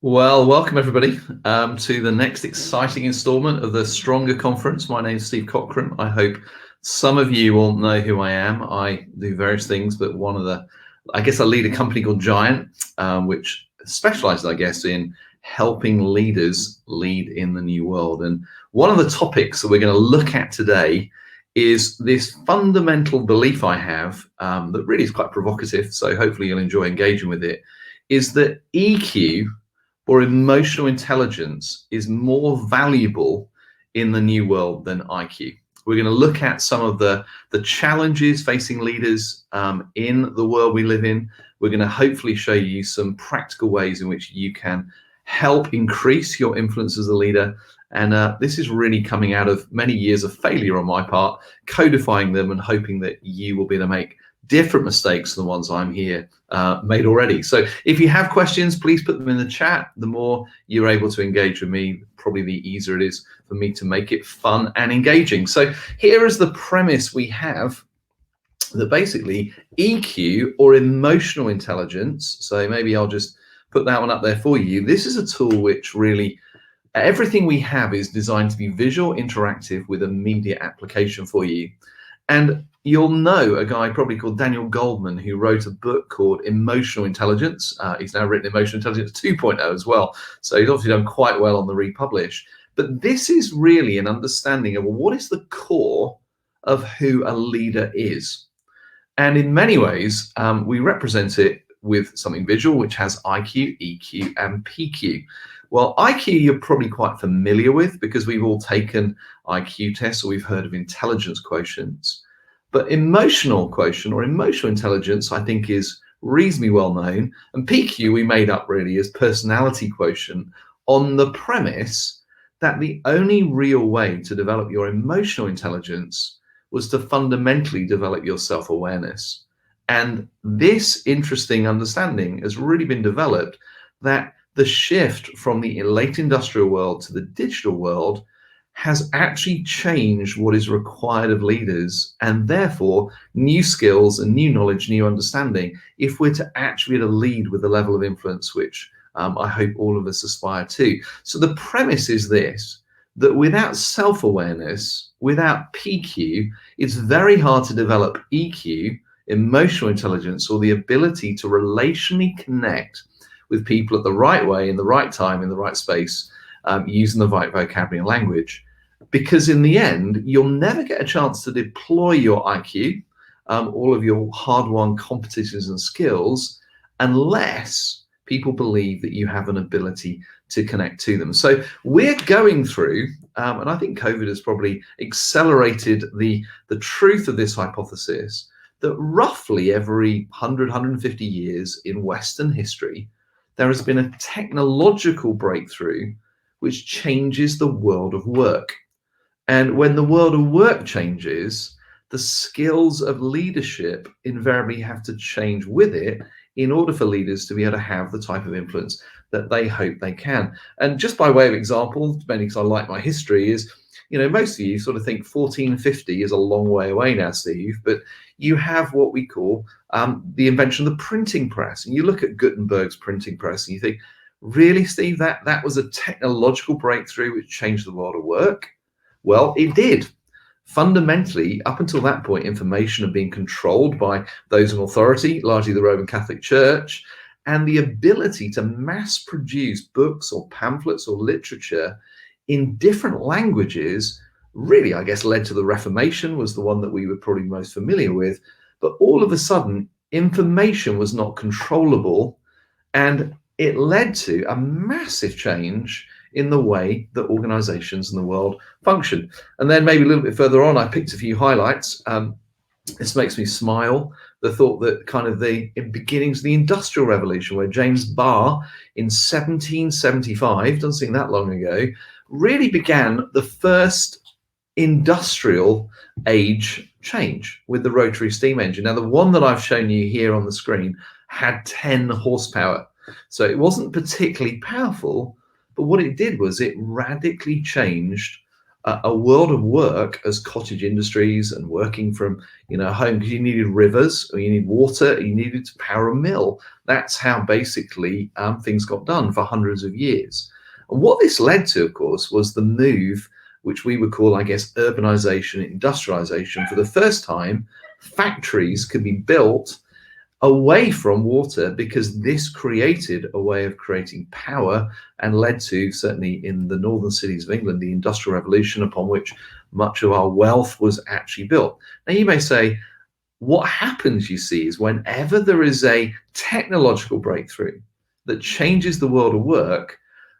Well, welcome everybody to the next exciting installment of the Stronger Conference. My name is Steve Cockram. I hope some of you all know who I am. I do various things, but I lead a company called Giant, which specializes, I guess, in helping leaders lead in the new world. And one of the topics that we're going to look at today is this fundamental belief I have that really is quite provocative, so hopefully you'll enjoy engaging with it, is that EQ or emotional intelligence is more valuable in the new world than IQ. We're going to look at some of the challenges facing leaders in the world we live in. We're going to hopefully show you some practical ways in which you can help increase your influence as a leader. And this is really coming out of many years of failure on my part, codifying them and hoping that you will be able to make different mistakes than the ones I'm here made already. So if you have questions, please put them in the chat. The more you're able to engage with me, probably the easier it is for me to make it fun and engaging. So here is the premise we have, that basically EQ or emotional intelligence, so maybe I'll just put that one up there for you. This is a tool which really, everything we have is designed to be visual, interactive, with immediate application for you. And you'll know a guy probably called Daniel Goldman, who wrote a book called Emotional Intelligence. He's now written Emotional Intelligence 2.0 as well. So he's obviously done quite well on the republish. But this is really an understanding of what is the core of who a leader is. And in many ways, we represent it with something visual, which has IQ, EQ, and PQ. Well, IQ you're probably quite familiar with because we've all taken IQ tests or we've heard of intelligence quotients. But emotional quotient or emotional intelligence, I think, is reasonably well known. And PQ we made up really as personality quotient, on the premise that the only real way to develop your emotional intelligence was to fundamentally develop your self-awareness. And this interesting understanding has really been developed, that the shift from the late industrial world to the digital world has actually changed what is required of leaders, and therefore new skills and new knowledge, new understanding, if we're to actually lead with the level of influence which I hope all of us aspire to. So the premise is this, that without self-awareness, without PQ, it's very hard to develop EQ, emotional intelligence, or the ability to relationally connect with people at the right way, in the right time, in the right space, using the right vocabulary and language. Because in the end, you'll never get a chance to deploy your IQ, all of your hard-won competencies and skills, unless people believe that you have an ability to connect to them. So we're going through, and I think COVID has probably accelerated the truth of this hypothesis, that roughly every 100, 150 years in Western history, there has been a technological breakthrough which changes the world of work. And when the world of work changes, the skills of leadership invariably have to change with it in order for leaders to be able to have the type of influence that they hope they can. And just by way of example, mainly because I like my history, is, you know, most of you sort of think 1450 is a long way away now, Steve, but you have what we call the invention of the printing press. And you look at Gutenberg's printing press and you think, really, Steve, that was a technological breakthrough which changed the world of work? Well, it did. Fundamentally, up until that point, information had been controlled by those in authority, largely the Roman Catholic Church, and the ability to mass produce books or pamphlets or literature in different languages really, I guess, led to the Reformation, was the one that we were probably most familiar with. But all of a sudden, information was not controllable, and it led to a massive change in the way that organizations in the world function. And then maybe a little bit further on, I picked a few highlights. This makes me smile, the thought that kind of the beginnings of the Industrial Revolution, where James Barr in 1775, doesn't seem that long ago, really began the first industrial age change with the rotary steam engine. Now, the one that I've shown you here on the screen had 10 horsepower. So it wasn't particularly powerful, but what it did was it radically changed a world of work as cottage industries and working from home, because you needed rivers, or you need water, you needed to power a mill. That's how basically things got done for hundreds of years. And what this led to, of course, was the move, which we would call, I guess, urbanization, industrialization. For the first time, factories could be built away from water, because this created a way of creating power and led to, certainly in the northern cities of England, the Industrial Revolution, upon which much of our wealth was actually built. Now, you may say, what happens, you see, is whenever there is a technological breakthrough that changes the world of work,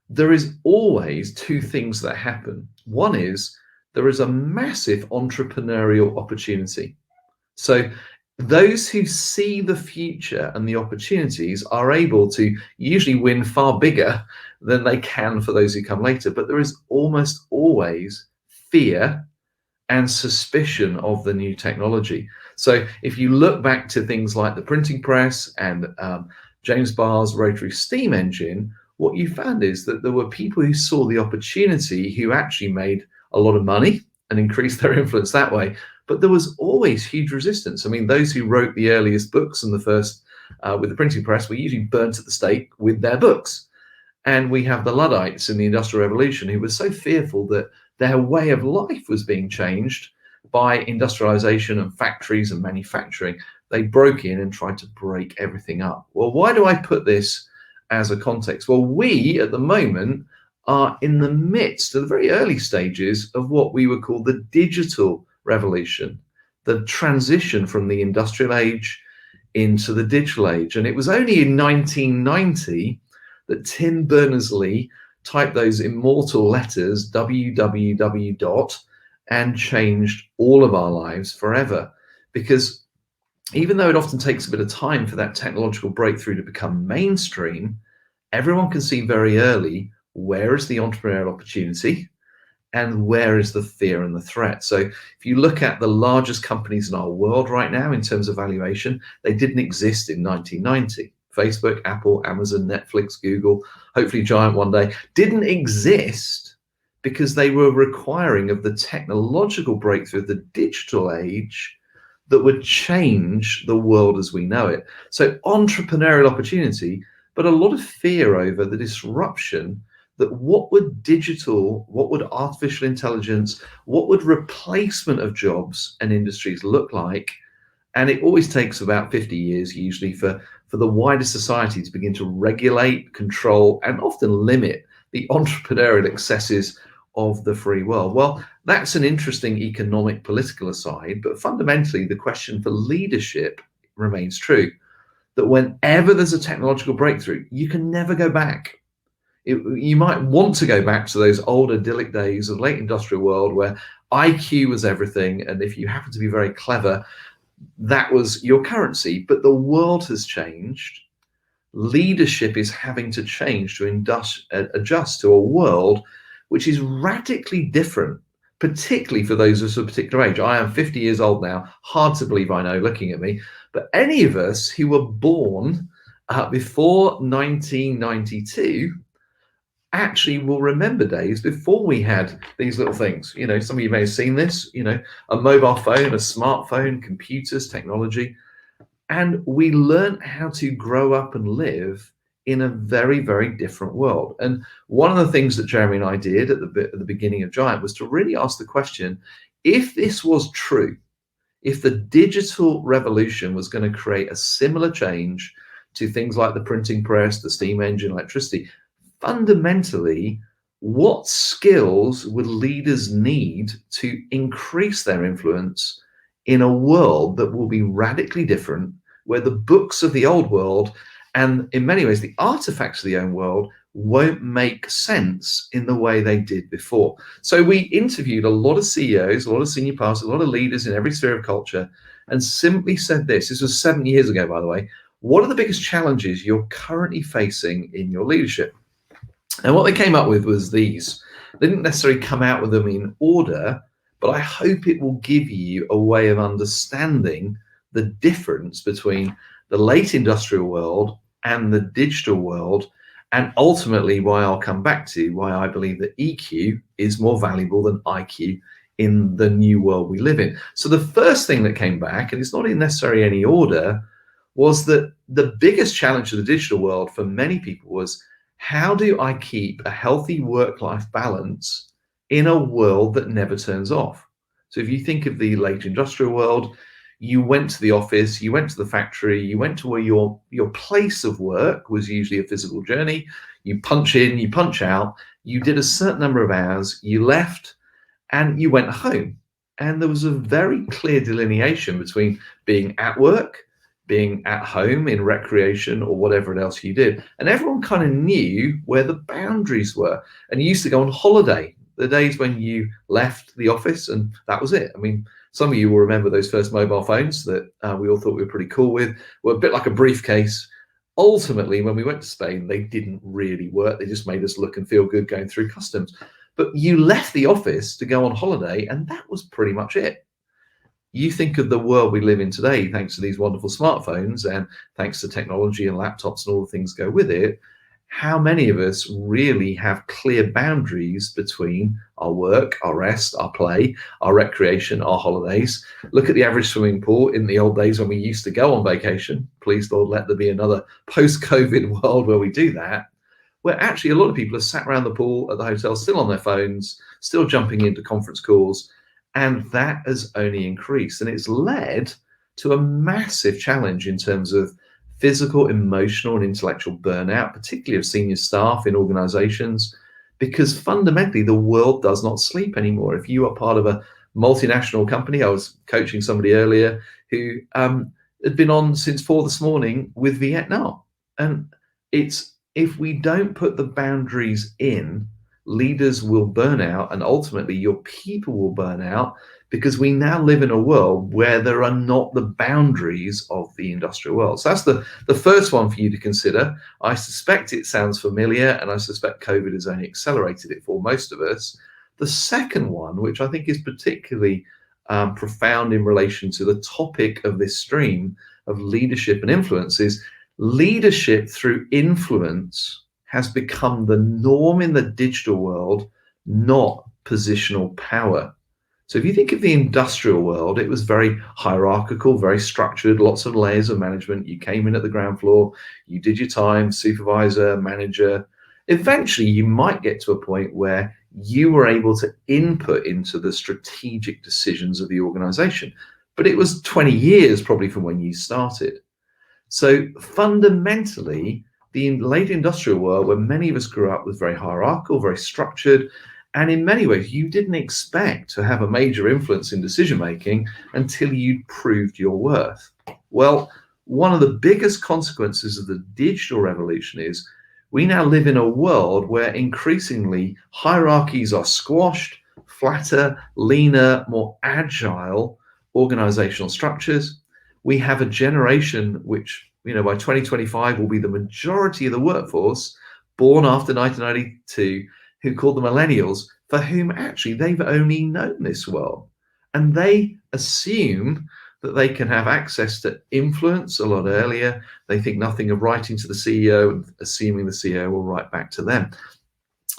there is always two things that happen. One is there is a massive entrepreneurial opportunity. So those who see the future and the opportunities are able to usually win far bigger than they can for those who come later. But there is almost always fear and suspicion of the new technology. So if you look back to things like the printing press and James Barr's rotary steam engine, what you found is that there were people who saw the opportunity who actually made a lot of money and increased their influence that way. But there was always huge resistance. I mean, those who wrote the earliest books and the first with the printing press were usually burnt at the stake with their books. And we have the Luddites in the Industrial Revolution who were so fearful that their way of life was being changed by industrialization and factories and manufacturing. They broke in and tried to break everything up. Well, why do I put this as a context? Well, we at the moment are in the midst of the very early stages of what we would call the digital revolution, the transition from the industrial age into the digital age. And it was only in 1990 that Tim Berners-Lee typed those immortal letters, www. And changed all of our lives forever. Because even though it often takes a bit of time for that technological breakthrough to become mainstream, everyone can see very early where is the entrepreneurial opportunity and where is the fear and the threat. So if you look at the largest companies in our world right now in terms of valuation, they didn't exist in 1990. Facebook, Apple, Amazon, Netflix, Google, hopefully Giant one day, didn't exist because they were requiring of the technological breakthrough of the digital age that would change the world as we know it. So entrepreneurial opportunity, but a lot of fear over the disruption that what would digital, what would artificial intelligence, what would replacement of jobs and industries look like? And it always takes about 50 years usually for the wider society to begin to regulate, control, and often limit the entrepreneurial excesses of the free world. Well, that's an interesting economic, political aside, but fundamentally the question for leadership remains true, that whenever there's a technological breakthrough, you can never go back. You might want to go back to those old idyllic days of late industrial world where IQ was everything, and if you happen to be very clever, that was your currency. But the world has changed. Leadership is having to change to adjust to a world which is radically different, particularly for those of us of a particular age. I am 50 years old now, hard to believe, I know, looking at me, but any of us who were born before 1992 actually will remember days before we had these little things. You know, some of you may have seen this, you know, a mobile phone, a smartphone, computers, technology, and we learned how to grow up and live in a very, very different world. And one of the things that Jeremy and I did at the beginning of Giant was to really ask the question, if this was true, if the digital revolution was going to create a similar change to things like the printing press, the steam engine, electricity, fundamentally, what skills would leaders need to increase their influence in a world that will be radically different, where the books of the old world and in many ways the artifacts of the old world won't make sense in the way they did before? So we interviewed a lot of CEOs, a lot of senior pastors, a lot of leaders in every sphere of culture, and simply said this was 7 years ago, by the way, what are the biggest challenges you're currently facing in your leadership? And what they came up with was these. They didn't necessarily come out with them in order, but I hope it will give you a way of understanding the difference between the late industrial world and the digital world, And ultimately, why I'll come back to why I believe that EQ is more valuable than IQ in the new world we live in. So the first thing that came back, and it's not in necessarily any order, was that the biggest challenge of the digital world for many people was, how do I keep a healthy work-life balance in a world that never turns off? So if you think of the late industrial world, you went to the office, you went to the factory, you went to where your place of work was usually a physical journey. You punch in, you punch out, you did a certain number of hours, you left, and you went home. And there was a very clear delineation between being at work, being at home in recreation, or whatever else you did. And everyone kind of knew where the boundaries were. And you used to go on holiday, the days when you left the office, and that was it. I mean, some of you will remember those first mobile phones that we all thought we were pretty cool with, were a bit like a briefcase. Ultimately, when we went to Spain, they didn't really work. They just made us look and feel good going through customs. But you left the office to go on holiday, and that was pretty much it. You think of the world we live in today, thanks to these wonderful smartphones and thanks to technology and laptops and all the things go with it, how many of us really have clear boundaries between our work, our rest, our play, our recreation, our holidays? Look at the average swimming pool in the old days when we used to go on vacation. Please, Lord, let there be another post-COVID world where we do that, where actually a lot of people are sat around the pool at the hotel, still on their phones, still jumping into conference calls, and that has only increased. And it's led to a massive challenge in terms of physical, emotional, and intellectual burnout, particularly of senior staff in organizations, because fundamentally the world does not sleep anymore. If you are part of a multinational company, I was coaching somebody earlier who had been on since 4 this morning with Vietnam. And it's, if we don't put the boundaries in, leaders will burn out, and ultimately your people will burn out, because we now live in a world where there are not the boundaries of the industrial world. So that's the first one for you to consider. I suspect it sounds familiar, and I suspect COVID has only accelerated it for most of us. The second one, which I think is particularly profound in relation to the topic of this stream of leadership and influence, is leadership through influence has become the norm in the digital world, not positional power. So if you think of the industrial world, it was very hierarchical, very structured, lots of layers of management. You came in at the ground floor, you did your time, supervisor, manager. Eventually, you might get to a point where you were able to input into the strategic decisions of the organization. But it was 20 years probably from when you started. So fundamentally, the late industrial world, where many of us grew up, was very hierarchical, very structured. And in many ways, you didn't expect to have a major influence in decision making until you'd proved your worth. Well, one of the biggest consequences of the digital revolution is we now live in a world where increasingly hierarchies are squashed, flatter, leaner, more agile organizational structures. We have a generation which, by 2025 will be the majority of the workforce born after 1992, who called the millennials, for whom actually they've only known this world. And they assume that they can have access to influence a lot earlier. They think nothing of writing to the CEO and assuming the CEO will write back to them.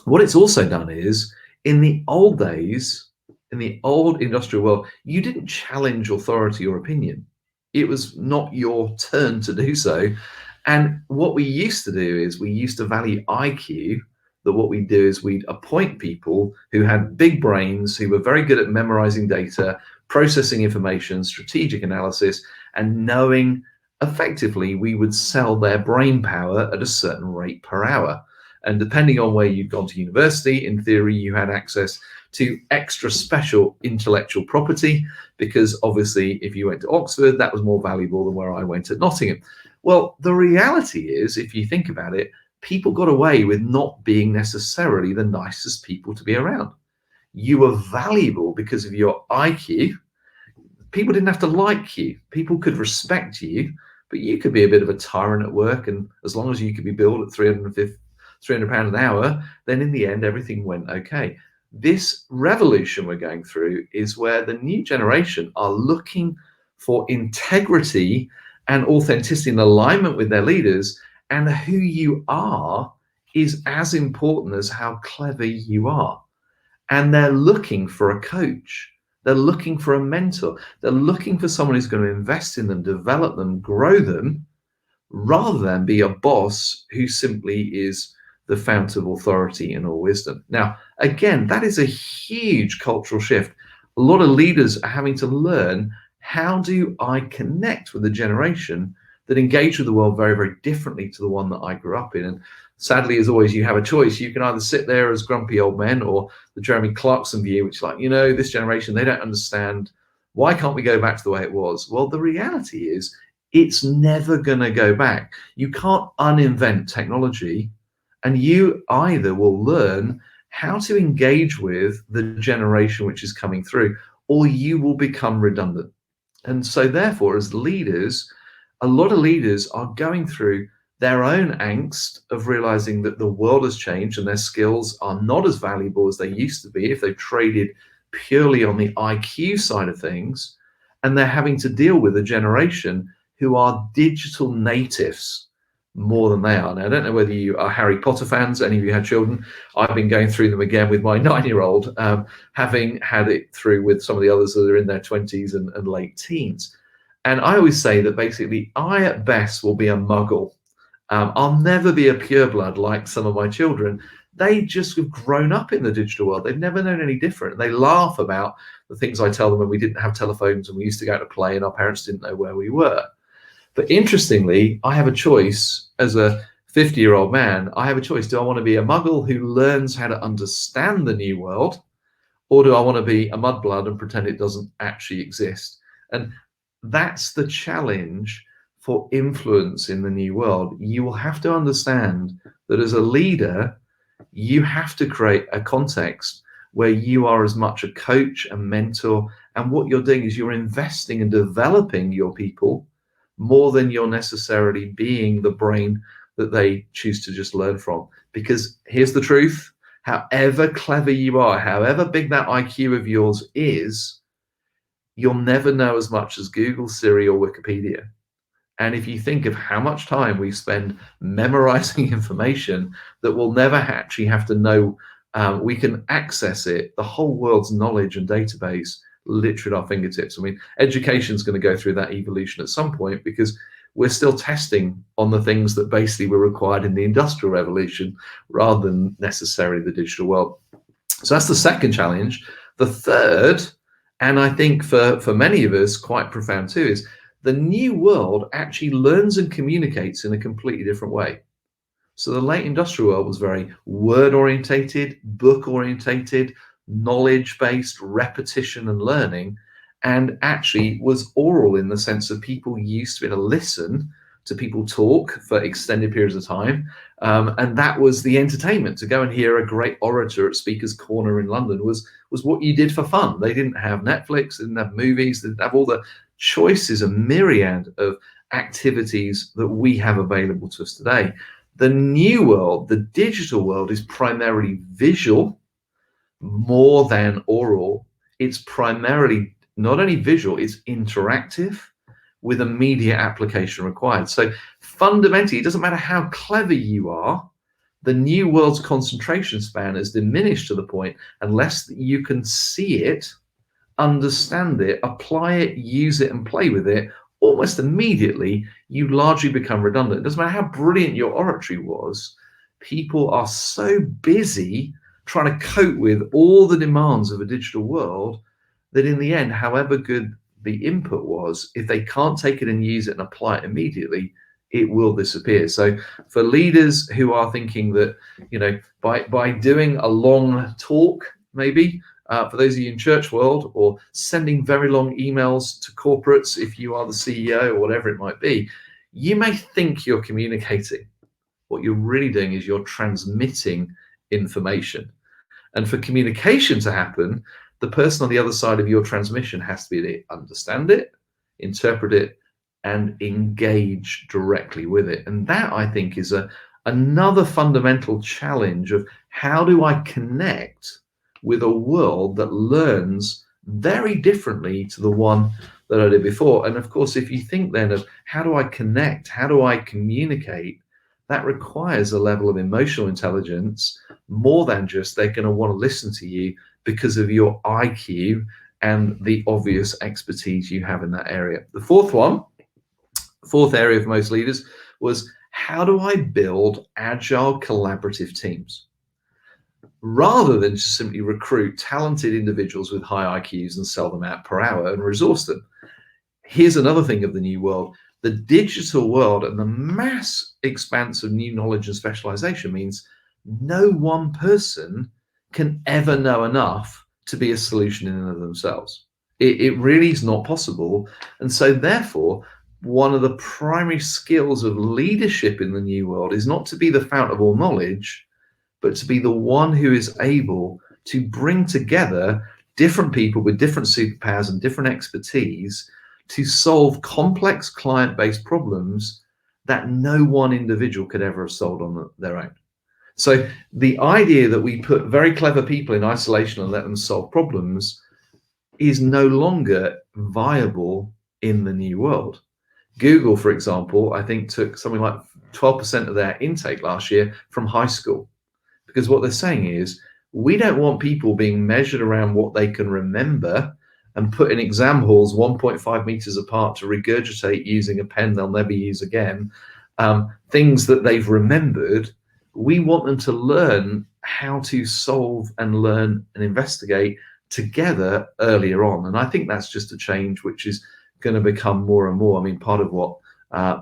What it's also done is, in the old days, in the old industrial world, you didn't challenge authority or opinion. It was not your turn to do so. And what we used to do is we used to value IQ, that what we do is we'd appoint people who had big brains, who were very good at memorizing data, processing information, strategic analysis, and knowing effectively we would sell their brain power at a certain rate per hour. And depending on where you'd gone to university, in theory, you had access to extra special intellectual property, because obviously if you went to Oxford, that was more valuable than where I went at Nottingham. Well, the reality is, if you think about it, people got away with not being necessarily the nicest people to be around. You were valuable because of your IQ. People didn't have to like you. People could respect you, but you could be a bit of a tyrant at work. And as long as you could be billed at £300 an hour, then in the end, everything went okay. This revolution we're going through is where the new generation are looking for integrity and authenticity and alignment with their leaders. And who you are is as important as how clever you are. And they're looking for a coach. They're looking for a mentor. They're looking for someone who's going to invest in them, develop them, grow them, rather than be a boss who simply is the fount of authority and all wisdom. Now, again, that is a huge cultural shift. A lot of leaders are having to learn, how do I connect with a generation that engage with the world very, very differently to the one that I grew up in? And sadly, as always, you have a choice. You can either sit there as grumpy old men, or the Jeremy Clarkson view, which is like, this generation, they don't understand. Why can't we go back to the way it was? Well, the reality is, it's never going to go back. You can't uninvent technology, and you either will learn how to engage with the generation which is coming through, or you will become redundant. And so therefore, as leaders, a lot of leaders are going through their own angst of realizing that the world has changed and their skills are not as valuable as they used to be if they've traded purely on the IQ side of things. And they're having to deal with a generation who are digital natives more than they are. Now, I don't know whether you are Harry Potter fans, any of you had children. I've been going through them again with my 9-year-old, having had it through with some of the others that are in their 20s and late teens. And I always say that basically, I at best will be a muggle. I'll never be a pureblood like some of my children. They just have grown up in the digital world. They've never known any different. They laugh about the things I tell them when we didn't have telephones and we used to go out to play and our parents didn't know where we were. But interestingly, I have a choice as a 50-year-old man. I have a choice. Do I want to be a muggle who learns how to understand the new world, or do I want to be a mudblood and pretend it doesn't actually exist? And that's the challenge for influence in the new world. You will have to understand that as a leader, you have to create a context where you are as much a coach, a mentor, and what you're doing is you're investing and developing your people more than you're necessarily being the brain that they choose to just learn from. Because here's the truth, however clever you are, however big that IQ of yours is, you'll never know as much as Google, Siri, or Wikipedia. And if you think of how much time we spend memorizing information that we'll never actually have to know, we can access it, the whole world's knowledge and database, literally at our fingertips. I mean, education is going to go through that evolution at some point, because we're still testing on the things that basically were required in the Industrial Revolution rather than necessarily the digital world. So that's the second challenge. The third, and I think for many of us quite profound too, is the new world actually learns and communicates in a completely different way. So the late industrial world was very word orientated, book orientated, knowledge based, repetition and learning, and actually was oral in the sense that people used to be able to listen to people talk for extended periods of time, and that was the entertainment. To go and hear a great orator at Speaker's Corner in London was what you did for fun. They didn't have Netflix, they didn't have movies, they didn't have all the choices, a myriad of activities that we have available to us today. The new world, the digital world, is primarily visual more than oral. It's primarily not only visual, it's interactive with immediate application required. So fundamentally, it doesn't matter how clever you are, the new world's concentration span is diminished to the point, unless you can see it, understand it, apply it, use it, and play with it, almost immediately, you largely become redundant. It doesn't matter how brilliant your oratory was, people are so busy trying to cope with all the demands of a digital world that in the end, however good the input was, if they can't take it and use it and apply it immediately, it will disappear. So for leaders who are thinking that, by doing a long talk, maybe, for those of you in church world, or sending very long emails to corporates, if you are the CEO or whatever it might be, you may think you're communicating. What you're really doing is you're transmitting information. And for communication to happen, the person on the other side of your transmission has to be able to understand it, interpret it, and engage directly with it. And that, I think, is another fundamental challenge of how do I connect with a world that learns very differently to the one that I did before. And of course, if you think then of how do I connect, how do I communicate, that requires a level of emotional intelligence more than just they're going to want to listen to you because of your IQ and the obvious expertise you have in that area. The fourth area for most leaders was, how do I build agile collaborative teams? Rather than just simply recruit talented individuals with high IQs and sell them out per hour and resource them. Here's another thing of the new world. The digital world and the mass expanse of new knowledge and specialization means no one person can ever know enough to be a solution in and of themselves. It really is not possible. And so therefore, one of the primary skills of leadership in the new world is not to be the fount of all knowledge, but to be the one who is able to bring together different people with different superpowers and different expertise to solve complex client-based problems that no one individual could ever have solved on their own. So the idea that we put very clever people in isolation and let them solve problems is no longer viable in the new world. Google, for example, I think took something like 12% of their intake last year from high school. Because what they're saying is, we don't want people being measured around what they can remember and put in exam halls 1.5 meters apart to regurgitate using a pen they'll never use again, things that they've remembered. We want them to learn how to solve and learn and investigate together earlier on. And I think that's just a change which is going to become more and more. I mean, part of what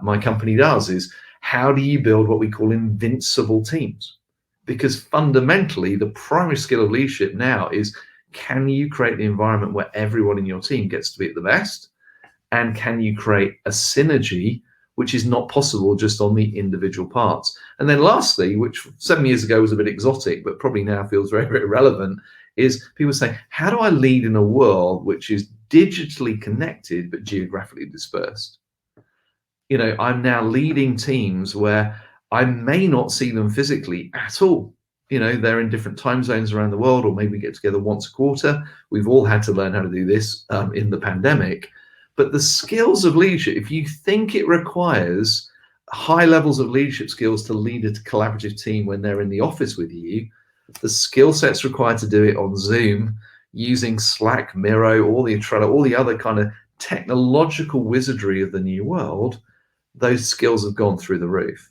my company does is, how do you build what we call invincible teams? Because fundamentally, the primary skill of leadership now is, can you create the environment where everyone in your team gets to be at the best? And can you create a synergy, which is not possible just on the individual parts? And then lastly, which 7 years ago was a bit exotic, but probably now feels very, very relevant, is people say, how do I lead in a world which is digitally connected but geographically dispersed? You know, I'm now leading teams where I may not see them physically at all. You know, they're in different time zones around the world, or maybe we get together once a quarter. We've all had to learn how to do this in the pandemic. But the skills of leadership, if you think it requires high levels of leadership skills to lead a collaborative team when they're in the office with you, the skill sets required to do it on Zoom, using Slack, Miro, all the Trello, all the other kind of technological wizardry of the new world, those skills have gone through the roof.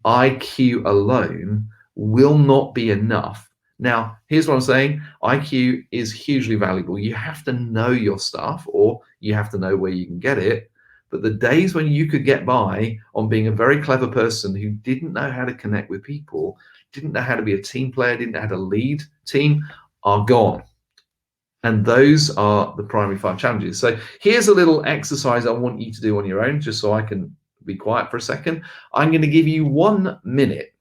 IQ alone will not be enough. Now, here's what I'm saying. IQ is hugely valuable. You have to know your stuff, or you have to know where you can get it. But the days when you could get by on being a very clever person who didn't know how to connect with people, didn't know how to be a team player, didn't know how to lead team, are gone. And those are the primary 5 challenges. So here's a little exercise I want you to do on your own, just so I can be quiet for a second. I'm going to give you 1 minute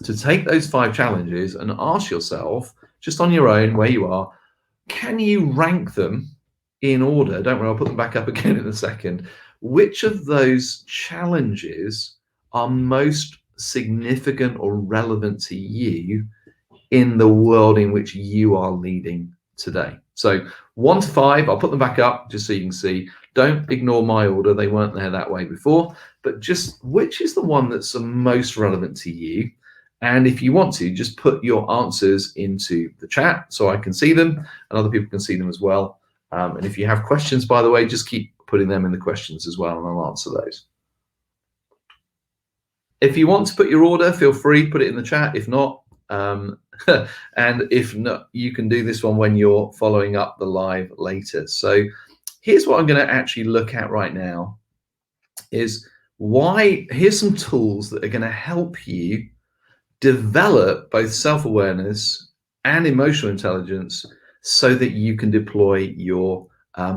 to take those 5 challenges and ask yourself, just on your own, where you are, can you rank them in order? Don't worry, I'll put them back up again in a second. Which of those challenges are most significant or relevant to you in the world in which you are leading today? So 1 to 5, I'll put them back up just so you can see. Don't ignore my order, they weren't there that way before, but just which is the one that's the most relevant to you? And if you want to, just put your answers into the chat so I can see them and other people can see them as well. And if you have questions, by the way, just keep putting them in the questions as well, and I'll answer those. If you want to put your order, feel free, put it in the chat. If not, and if not, you can do this one when you're following up the live later. So here's what I'm going to actually look at right now is here's some tools that are going to help you develop both self-awareness and emotional intelligence so that you can deploy your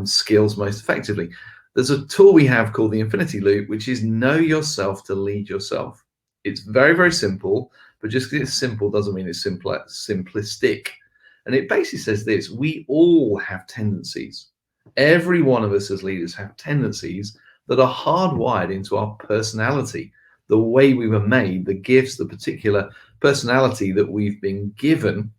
skills most effectively. There's a tool we have called the Infinity Loop, which is know yourself to lead yourself. It's very, very simple, but just because it's simple doesn't mean it's simplistic. And it basically says this: we all have tendencies. Every one of us as leaders have tendencies that are hardwired into our personality, the way we were made, the gifts, the particular personality that we've been given.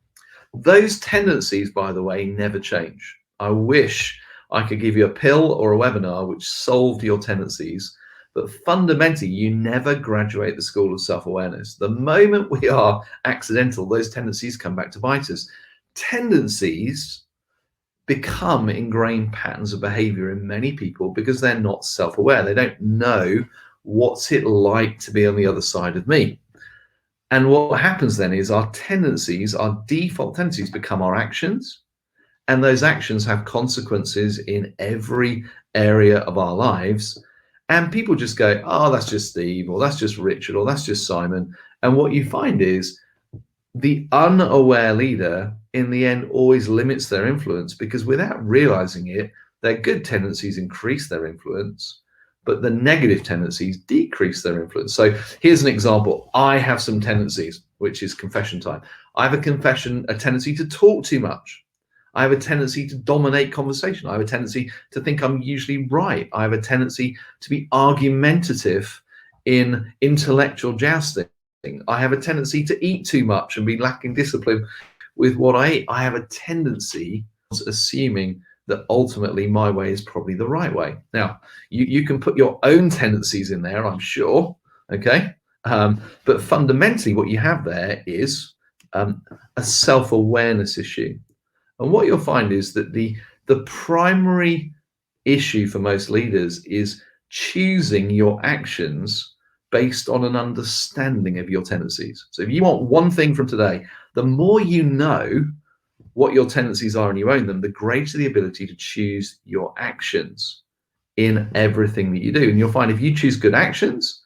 Those tendencies, by the way, never change. I wish I could give you a pill or a webinar which solved your tendencies, But fundamentally, you never graduate the school of self-awareness. The moment we are accidental, those tendencies come back to bite us. Tendencies become ingrained patterns of behavior in many people because they're not self-aware. They don't know what's it like to be on the other side of me. And what happens then is our tendencies, our default tendencies, become our actions, and those actions have consequences in every area of our lives. And people just go, oh, that's just Steve, or that's just Richard, or that's just Simon. And what you find is the unaware leader in the end always limits their influence, because without realizing it, their good tendencies increase their influence, but the negative tendencies decrease their influence. So here's an example. I have some tendencies, which is confession time. I have a tendency to talk too much. I have a tendency to dominate conversation. I have a tendency to think I'm usually right. I have a tendency to be argumentative in intellectual jousting. I have a tendency to eat too much and be lacking discipline with what I eat. I have a tendency of assuming that ultimately my way is probably the right way. Now, you can put your own tendencies in there, I'm sure, okay? But fundamentally what you have there is a self-awareness issue. And what you'll find is that the primary issue for most leaders is choosing your actions based on an understanding of your tendencies. So if you want one thing from today, the more you know what your tendencies are and you own them, the greater the ability to choose your actions in everything that you do. And you'll find if you choose good actions,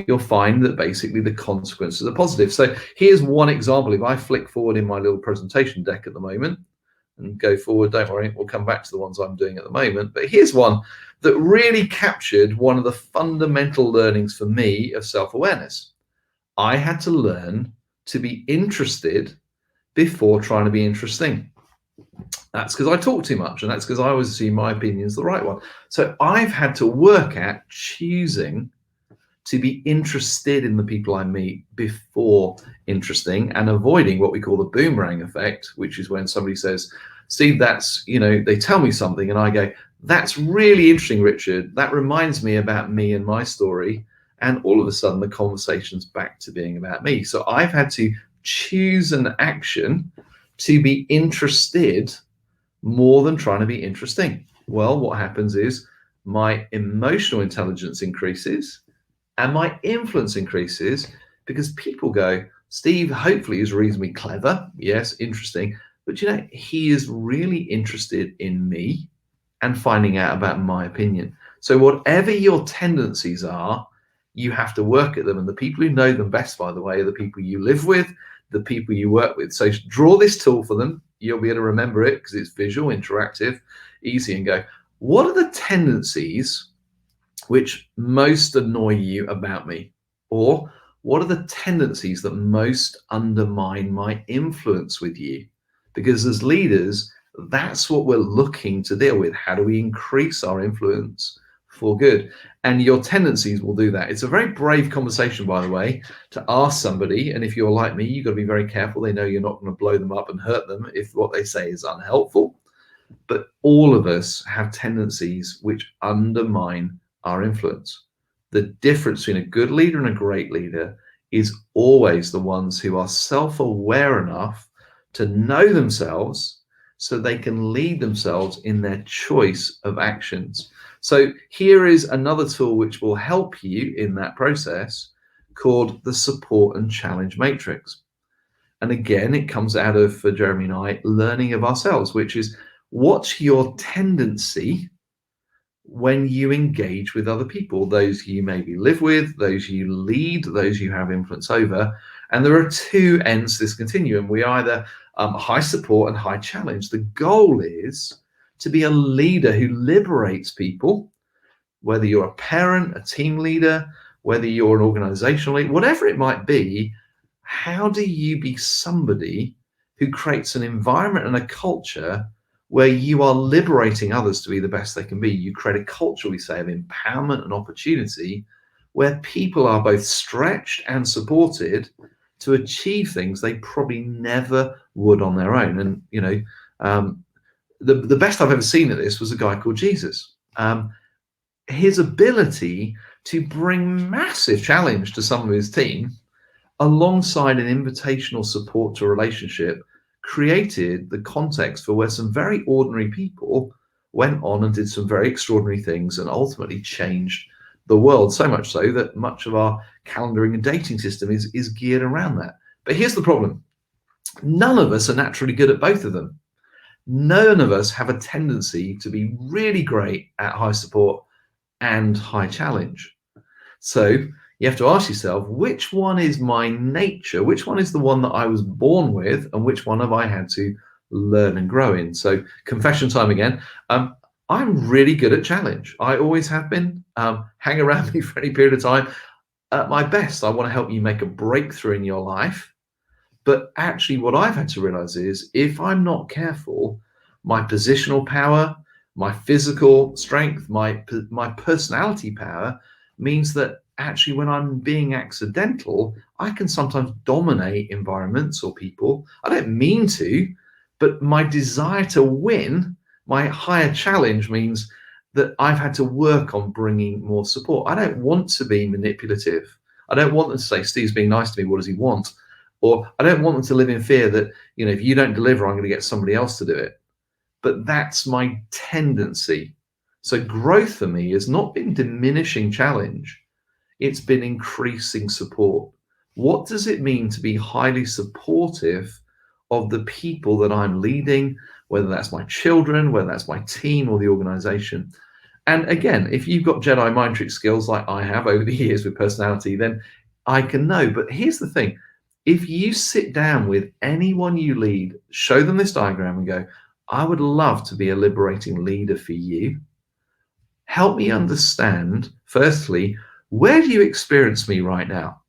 you'll find that basically the consequences are positive. So here's one example. If I flick forward in my little presentation deck at the moment and go forward, don't worry, we'll come back to the ones I'm doing at the moment. But here's one that really captured one of the fundamental learnings for me of self-awareness. I had to learn to be interested before trying to be interesting. That's because I talk too much, and that's because I always assume my opinion is the right one. So I've had to work at choosing to be interested in the people I meet before interesting, and avoiding what we call the boomerang effect, which is when somebody says, Steve, that's, they tell me something and I go, that's really interesting, Richard. That reminds me about me and my story. And all of a sudden the conversation's back to being about me. So I've had to choose an action to be interested more than trying to be interesting. Well, what happens is my emotional intelligence increases and my influence increases, because people go, Steve hopefully is reasonably clever. Yes, interesting. But he is really interested in me and finding out about my opinion. So whatever your tendencies are, you have to work at them. And the people who know them best, by the way, are the people you live with, the people you work with. So draw this tool for them. You'll be able to remember it because it's visual, interactive, easy, and go, what are the tendencies which most annoy you about me? Or what are the tendencies that most undermine my influence with you? Because as leaders, that's what we're looking to deal with. How do we increase our influence for good? And your tendencies will do that. It's a very brave conversation, by the way, to ask somebody. And if you're like me, you've got to be very careful. They know you're not going to blow them up and hurt them if what they say is unhelpful. But all of us have tendencies which undermine our influence. The difference between a good leader and a great leader is always the ones who are self-aware enough to know themselves so they can lead themselves in their choice of actions. So here is another tool which will help you in that process, called the support and challenge matrix. And again, it comes out of, for Jeremy and I, learning of ourselves, which is, what's your tendency when you engage with other people, those you maybe live with, those you lead, those you have influence over. And there are two ends to this continuum. We either high support and high challenge. The goal is to be a leader who liberates people, whether you're a parent, a team leader, whether you're an organizational leader, whatever it might be. How do you be somebody who creates an environment and a culture where you are liberating others to be the best they can be? You create a culture, we say, of empowerment and opportunity, where people are both stretched and supported to achieve things they probably never would on their own. And the best I've ever seen at this was a guy called Jesus. His ability to bring massive challenge to some of his team alongside an invitational support to a relationship created the context for where some very ordinary people went on and did some very extraordinary things and ultimately changed the world, so much so that much of our calendaring and dating system is geared around that. But here's the problem. None of us are naturally good at both of them. None of us have a tendency to be really great at high support and high challenge. So you have to ask yourself, which one is my nature? Which one is the one that I was born with? And which one have I had to learn and grow in? So confession time again. I'm really good at challenge. I always have been. Hang around me for any period of time. At my best, I want to help you make a breakthrough in your life. But actually, what I've had to realize is if I'm not careful, my positional power, my physical strength, my personality power means that actually when I'm being accidental, I can sometimes dominate environments or people. I don't mean to, but my desire to win, my higher challenge means that I've had to work on bringing more support. I don't want to be manipulative. I don't want them to say, Steve's being nice to me, what does he want? Or I don't want them to live in fear that, if you don't deliver, I'm going to get somebody else to do it. But that's my tendency. So growth for me has not been diminishing challenge. It's been increasing support. What does it mean to be highly supportive of the people that I'm leading, whether that's my children, whether that's my team or the organization? And again, if you've got Jedi mind trick skills like I have over the years with personality, then I can know. But here's the thing. If you sit down with anyone you lead, show them this diagram and go, I would love to be a liberating leader for you. Help me understand, firstly, where do you experience me right now?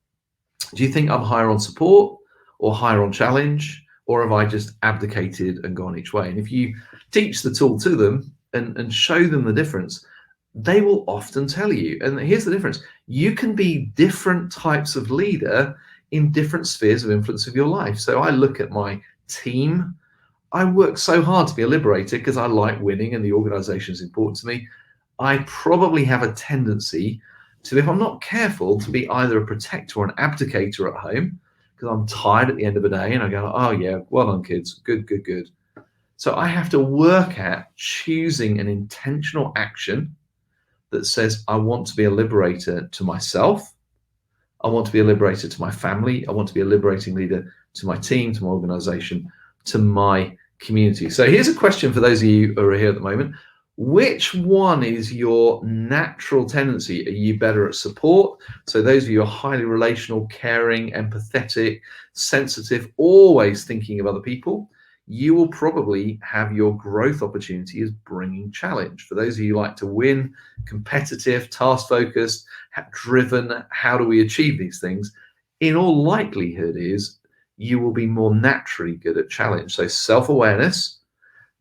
Do you think I'm higher on support or higher on challenge? Or have I just abdicated and gone each way? And if you teach the tool to them and show them the difference, they will often tell you. And here's the difference. You can be different types of leader in different spheres of influence of your life. So I look at my team. I work so hard to be a liberator because I like winning and the organization is important to me. I probably have a tendency to, if I'm not careful, to be either a protector or an abdicator at home because I'm tired at the end of the day and I go, oh yeah, well done kids, good, good, good. So I have to work at choosing an intentional action that says I want to be a liberator to myself. I want to be a liberator to my family. I want to be a liberating leader to my team, to my organization, to my community. So here's a question for those of you who are here at the moment. Which one is your natural tendency? Are you better at support? So those of you who are highly relational, caring, empathetic, sensitive, always thinking of other people, you will probably have your growth opportunity as bringing challenge. For those of you who like to win, competitive, task-focused, driven, how do we achieve these things? In all likelihood is you will be more naturally good at challenge. So self-awareness,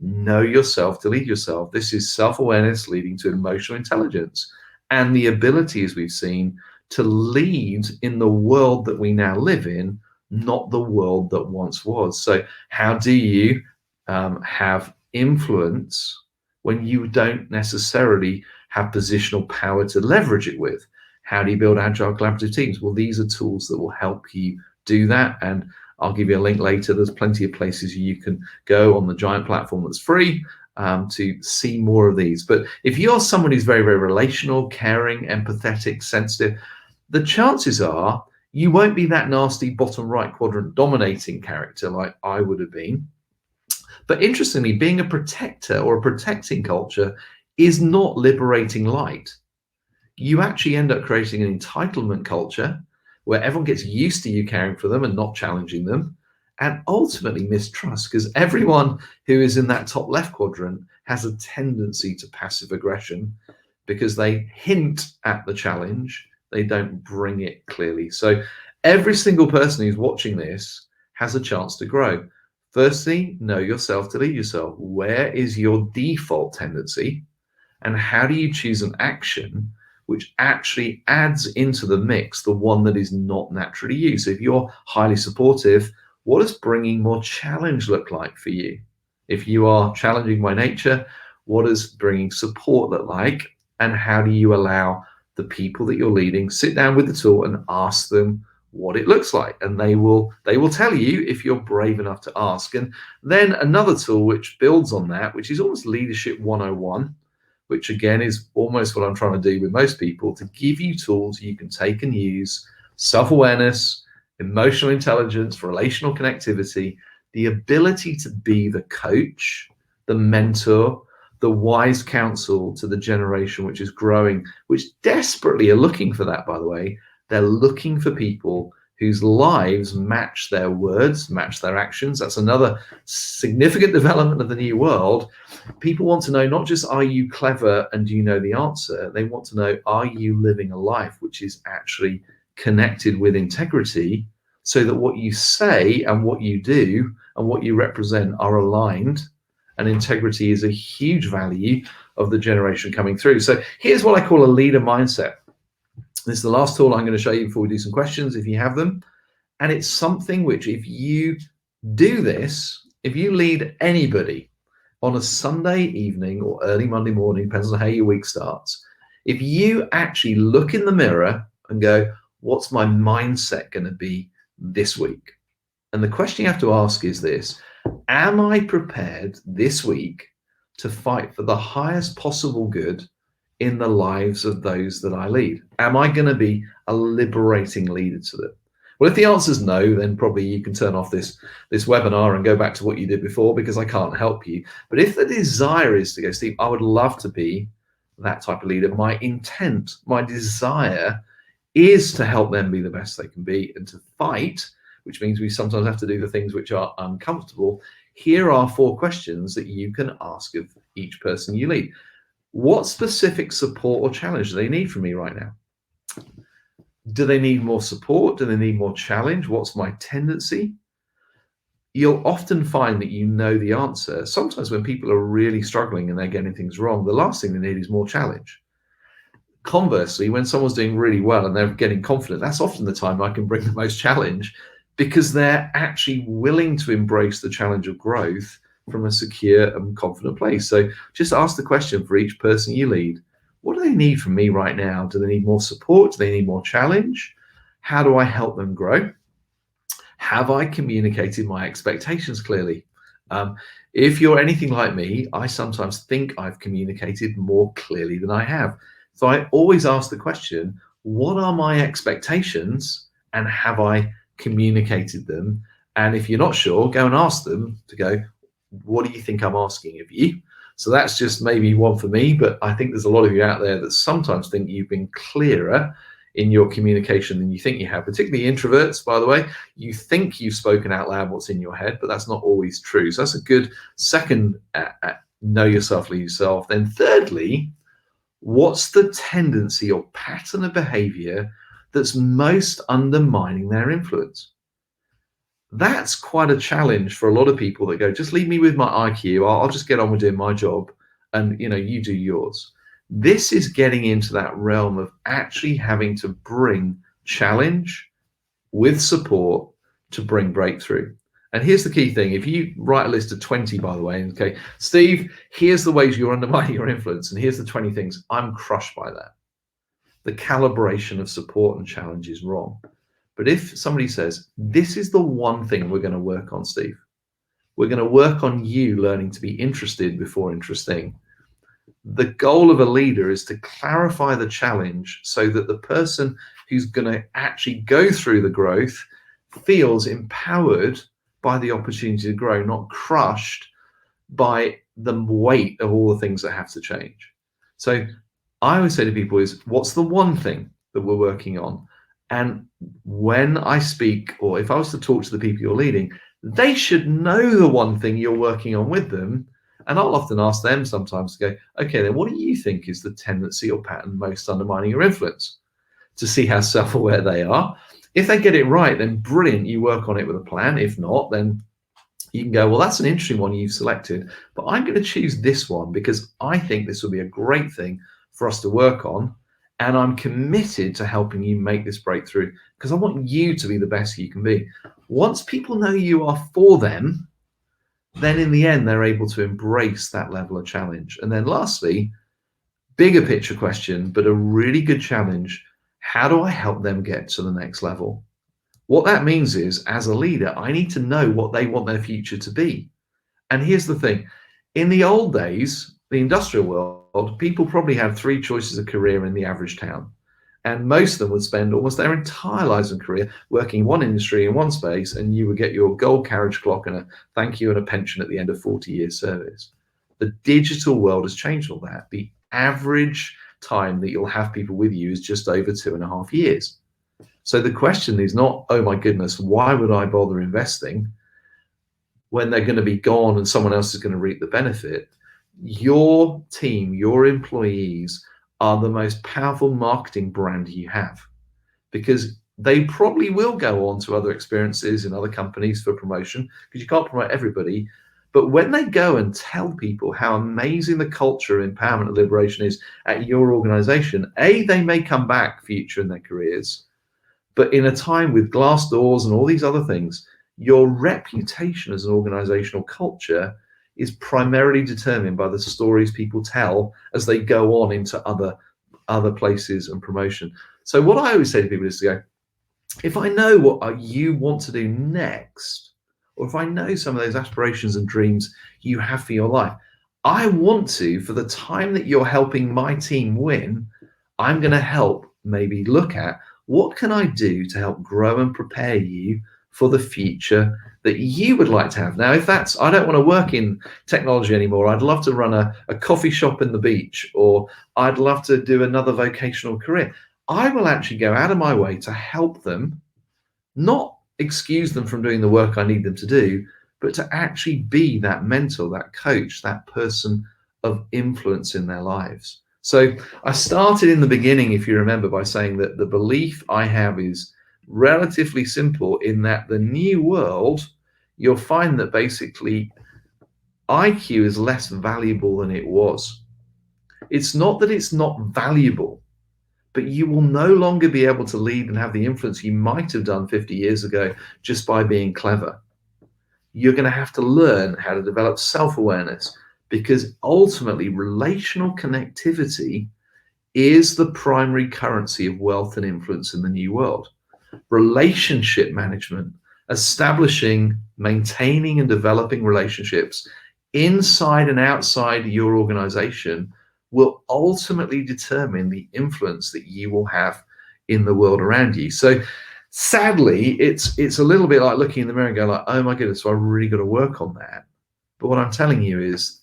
know yourself to lead yourself. This is self-awareness leading to emotional intelligence and the ability, as we've seen, to lead in the world that we now live in, not the world that once was. So how do you have influence when you don't necessarily have positional power to leverage it with? How do you build agile collaborative teams? Well, these are tools that will help you do that. And I'll give you a link later. There's plenty of places you can go on the Giant platform that's free to see more of these. But if you're someone who's very, very relational, caring, empathetic, sensitive, the chances are you won't be that nasty bottom right quadrant dominating character like I would have been. But interestingly, being a protector or a protecting culture is not liberating light. You actually end up creating an entitlement culture where everyone gets used to you caring for them and not challenging them, and ultimately mistrust, because everyone who is in that top left quadrant has a tendency to passive aggression because they hint at the challenge, they don't bring it clearly. So every single person who's watching this has a chance to grow. Firstly, know yourself to lead yourself. Where is your default tendency? And how do you choose an action which actually adds into the mix the one that is not naturally you? So if you're highly supportive, what does bringing more challenge look like for you? If you are challenging by nature, what does bringing support look like? And how do you allow the people that you're leading, sit down with the tool and ask them what it looks like, and they will tell you if you're brave enough to ask. And then another tool which builds on that, which is almost leadership 101, which again is almost what I'm trying to do with most people, to give you tools you can take and use: self-awareness, emotional intelligence, relational connectivity, the ability to be the coach, the mentor, the wise counsel to the generation which is growing, which desperately are looking for that, by the way. They're looking for people whose lives match their words, match their actions. That's another significant development of the new world. People want to know not just, are you clever and do you know the answer? They want to know, are you living a life which is actually connected with integrity, so that what you say and what you do and what you represent are aligned. And integrity is a huge value of the generation coming through. So here's what I call a leader mindset. This is the last tool I'm going to show you before we do some questions, if you have them. And it's something which, if you do this, if you lead anybody on a Sunday evening or early Monday morning, depends on how your week starts, if you actually look in the mirror and go, what's my mindset going to be this week? And the question you have to ask is this: am I prepared this week to fight for the highest possible good in the lives of those that I lead? Am I going to be a liberating leader to them? Well, if the answer is no, then probably you can turn off this webinar and go back to what you did before, because I can't help you. But if the desire is to go, Steve, I would love to be that type of leader. My intent, my desire is to help them be the best they can be and to fight, which means we sometimes have to do the things which are uncomfortable. Here are 4 questions that you can ask of each person you lead. What specific support or challenge do they need from me right now? Do they need more support? Do they need more challenge? What's my tendency? You'll often find that you know the answer. Sometimes when people are really struggling and they're getting things wrong, the last thing they need is more challenge. Conversely, when someone's doing really well and they're getting confident, that's often the time I can bring the most challenge, because they're actually willing to embrace the challenge of growth from a secure and confident place. So just ask the question for each person you lead: what do they need from me right now? Do they need more support? Do they need more challenge? How do I help them grow? Have I communicated my expectations clearly? If you're anything like me, I sometimes think I've communicated more clearly than I have. So I always ask the question, what are my expectations, and have I communicated them? And if you're not sure, go and ask them to go, what do you think I'm asking of you? So that's just maybe one for me, but I think there's a lot of you out there that sometimes think you've been clearer in your communication than you think you have, particularly introverts, by the way. You think you've spoken out loud what's in your head, but that's not always true. So that's a good second, know yourself, lead yourself. Then thirdly, what's the tendency or pattern of behavior that's most undermining their influence? That's quite a challenge for a lot of people that go, just leave me with my IQ, I'll just get on with doing my job, and you do yours. This is getting into that realm of actually having to bring challenge with support to bring breakthrough. And here's the key thing: if you write a list of 20, by the way, okay, Steve, here's the ways you're undermining your influence, and here's the 20 things, I'm crushed by that. The calibration of support and challenge is wrong. But if somebody says, this is the one thing we're going to work on, Steve, we're going to work on you learning to be interested before interesting. The goal of a leader is to clarify the challenge so that the person who's going to actually go through the growth feels empowered by the opportunity to grow, not crushed by the weight of all the things that have to change. So I always say to people is, what's the one thing that we're working on? And when I speak, or if I was to talk to the people you're leading, they should know the one thing you're working on with them. And I'll often ask them sometimes to go, okay, then what do you think is the tendency or pattern most undermining your influence? To see how self-aware they are. If they get it right, then brilliant, you work on it with a plan. If not, then you can go, well, that's an interesting one you've selected, but I'm going to choose this one because I think this will be a great thing for us to work on. And I'm committed to helping you make this breakthrough because I want you to be the best you can be. Once people know you are for them, then in the end, they're able to embrace that level of challenge. And then lastly, bigger picture question, but a really good challenge. How do I help them get to the next level? What that means is, as a leader, I need to know what they want their future to be. And here's the thing. In the old days, the industrial world, people probably had three choices of career in the average town. And most of them would spend almost their entire lives and career working in one industry in one space, and you would get your gold carriage clock and a thank you and a pension at the end of 40 years service. The digital world has changed all that. The average time that you'll have people with you is just over 2.5 years. So the question is not, oh my goodness, why would I bother investing when they're going to be gone and someone else is going to reap the benefit? Your team, your employees are the most powerful marketing brand you have, because they probably will go on to other experiences in other companies for promotion, because you can't promote everybody. But when they go and tell people how amazing the culture, empowerment, and liberation is at your organization, they may come back future in their careers. But in a time with glass doors and all these other things, your reputation as an organizational culture is primarily determined by the stories people tell as they go on into other places and promotion. So what I always say to people is to go, if I know what you want to do next, or if I know some of those aspirations and dreams you have for your life, I want to, for the time that you're helping my team win, I'm going to help maybe look at what can I do to help grow and prepare you for the future that you would like to have. Now, if that's, I don't want to work in technology anymore, I'd love to run a coffee shop in the beach, or I'd love to do another vocational career. I will actually go out of my way to help them, not excuse them from doing the work I need them to do, but to actually be that mentor, that coach, that person of influence in their lives. So I started in the beginning, if you remember, by saying that the belief I have is relatively simple, in that the new world, you'll find that basically IQ is less valuable than it was. It's not that it's not valuable, but you will no longer be able to lead and have the influence you might have done 50 years ago just by being clever. You're going to have to learn how to develop self-awareness, because ultimately relational connectivity is the primary currency of wealth and influence in the new world. Relationship management, establishing, maintaining, and developing relationships inside and outside your organization will ultimately determine the influence that you will have in the world around you. So sadly, it's a little bit like looking in the mirror and going like, oh my goodness, so I really got to work on that. But what I'm telling you is,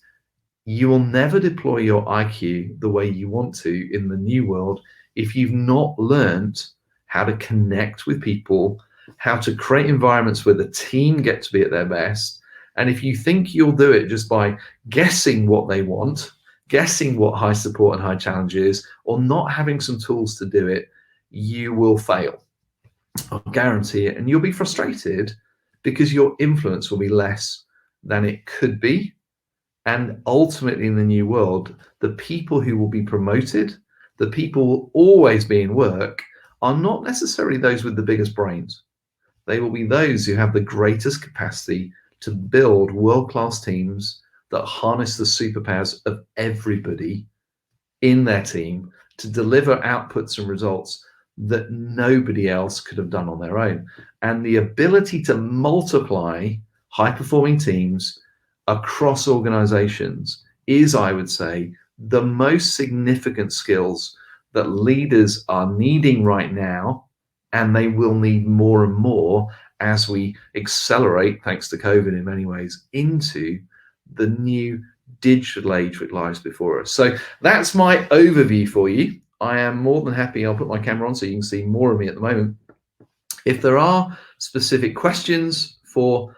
you will never deploy your IQ the way you want to in the new world if you've not learned how to connect with people, how to create environments where the team get to be at their best. And if you think you'll do it just by guessing what they want, guessing what high support and high challenge is, or not having some tools to do it, you will fail. I'll guarantee it. And you'll be frustrated because your influence will be less than it could be. And ultimately in the new world, the people who will be promoted, the people who will always be in work, are not necessarily those with the biggest brains. They will be those who have the greatest capacity to build world-class teams that harness the superpowers of everybody in their team to deliver outputs and results that nobody else could have done on their own. And the ability to multiply high-performing teams across organizations is, I would say, the most significant skills that leaders are needing right now, and they will need more and more as we accelerate, thanks to COVID in many ways, into the new digital age that lies before us. So that's my overview for you. I am more than happy. I'll put my camera on so you can see more of me at the moment. If there are specific questions for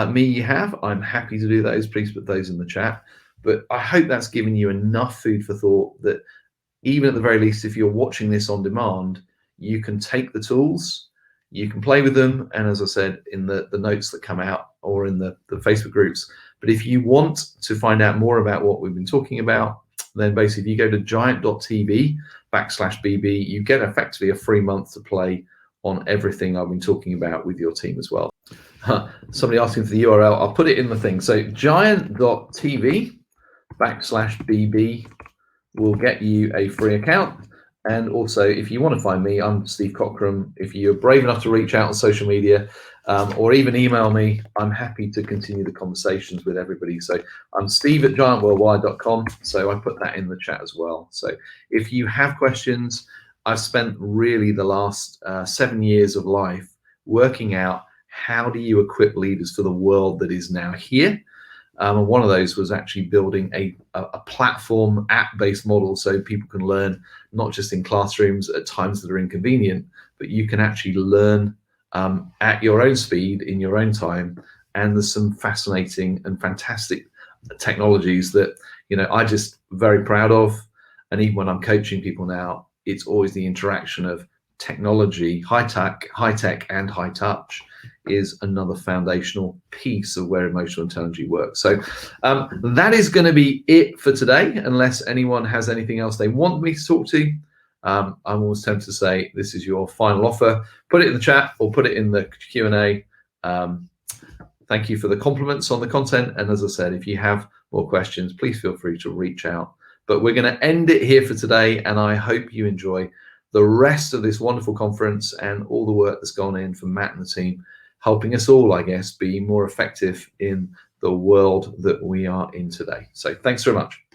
me you have, I'm happy to do those. Please put those in the chat. But I hope that's given you enough food for thought that even at the very least, if you're watching this on demand, you can take the tools, you can play with them, and as I said, in the notes that come out or in the Facebook groups. But if you want to find out more about what we've been talking about, then basically if you go to giant.tv/BB, you get effectively a free month to play on everything I've been talking about with your team as well. Somebody asking for the URL, I'll put it in the thing. So giant.tv/BB will get you a free account. And also, if you want to find me, I'm Steve Cockram. If you're brave enough to reach out on social media or even email me, I'm happy to continue the conversations with everybody. So I'm steve@giantworldwide.com. So I put that in the chat as well. So if you have questions, I've spent really the last 7 years of life working out how do you equip leaders for the world that is now here. And one of those was actually building a platform app-based model so people can learn not just in classrooms at times that are inconvenient, but you can actually learn at your own speed in your own time. And there's some fascinating and fantastic technologies that I just very proud of. And even when I'm coaching people now, it's always the interaction of technology, high tech, and high touch is another foundational piece of where emotional intelligence works. So that is going to be it for today, unless anyone has anything else they want me to talk to. I'm always tempted to say this is your final offer. Put it in the chat or put it in the Q&A. Thank you for the compliments on the content. And as I said, if you have more questions, please feel free to reach out. But we're going to end it here for today, and I hope you enjoy the rest of this wonderful conference and all the work that's gone in from Matt and the team, helping us all, I guess, be more effective in the world that we are in today. So thanks very much.